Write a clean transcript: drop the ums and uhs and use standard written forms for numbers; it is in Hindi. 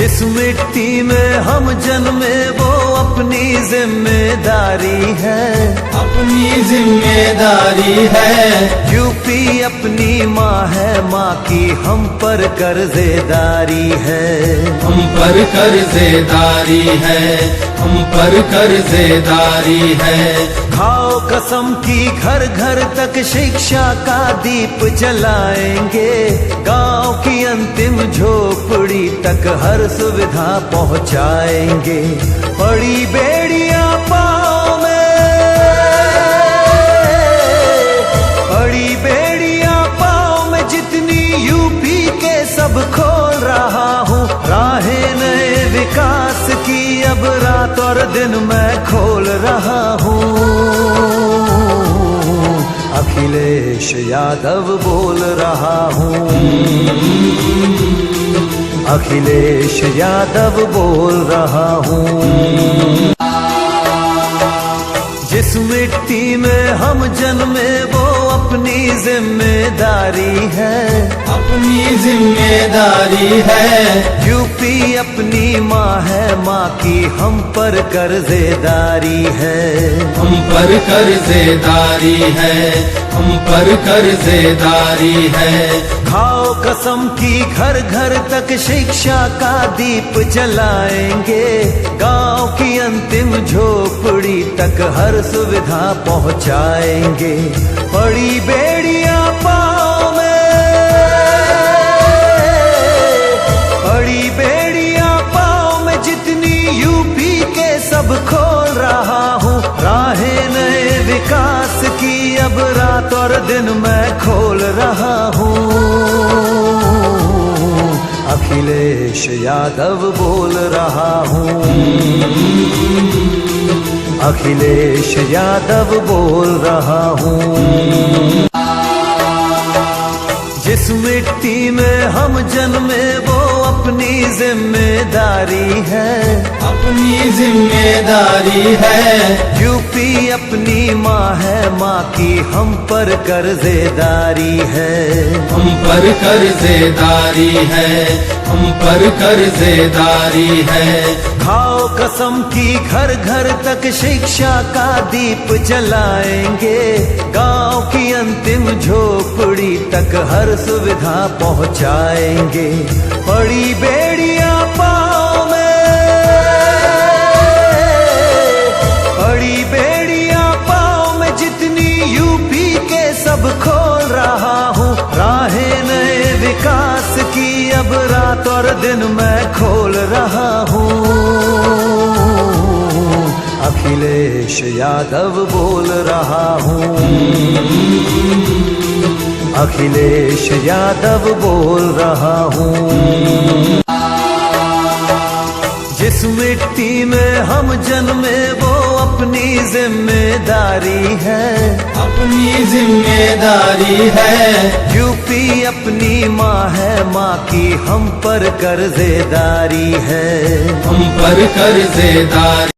जिस मिट्टी में हम जन्मे वो अपनी जिम्मेदारी है, अपनी जिम्मेदारी है। यूपी अपनी माँ है, माँ की हम पर कर्जेदारी है, हम पर कर्जेदारी है, हम पर कर्जेदारी है। खाओ कसम की घर घर तक शिक्षा का दीप जलाएंगे, गांव की अंतिम झोपड़ी तक हर सुविधा पहुंचाएंगे। बड़ी बेड़ियां पाँव में, बड़ी बेड़ियां पाँव में जितनी यूपी के सब खोल रहा हूँ। राहें नए विकास की अब रात और दिन मैं खोल रहा हूँ। अखिलेश यादव बोल रहा हूँ, अखिलेश यादव बोल रहा हूँ। जिस मिट्टी में हम जन्मे वो अपनी जिम्मेदारी है, अपनी जिम्मेदारी है। यूपी अपनी माँ है, माँ की हम पर कर्जेदारी है, हम पर कर्जेदारी है, हम पर कर्जेदारी है। खाओ कसम की घर घर तक शिक्षा का दीप जलाएंगे, गांव की अंतिम झोपड़ी तक हर सुविधा पहुंचाएंगे। बड़ी बेड़ियां पाँव में, बड़ी बेड़ियां पाँव में जितनी यूपी के सब खोल रहा हूँ। राहें नए विकास की अब रात और दिन मैं खोल रहा हूँ। अखिलेश यादव बोल रहा हूँ, अखिलेश यादव बोल रहा हूँ। जिस मिट्टी में हम जन्मे वो अपनी जिम्मेदारी है, अपनी जिम्मेदारी है। यूपी अपनी माँ है, माँ की हम पर कर्जेदारी है, हम पर कर्जेदारी है, हम पर कर्जेदारी है। खाओ कसम की घर घर तक शिक्षा का दीप जलाएंगे, गांव की अंतिम झोपड़ी तक हर सुविधा पहुंचाएंगे। बड़ी बेड़ियां पाँव में, बड़ी बेड़ियां पाँव में जितनी यूपी के सब खोल रहा हूँ। राहें नए विकास की अब रात और दिन मैं खोल रहा हूँ। अखिलेश यादव बोल रहा हूँ, अखिलेश यादव बोल रहा हूँ। जिस मिट्टी में हम जन्मे वो अपनी जिम्मेदारी है, अपनी जिम्मेदारी है। यूपी अपनी माँ है, माँ की हम पर कर्जेदारी है, हम पर कर्जेदारी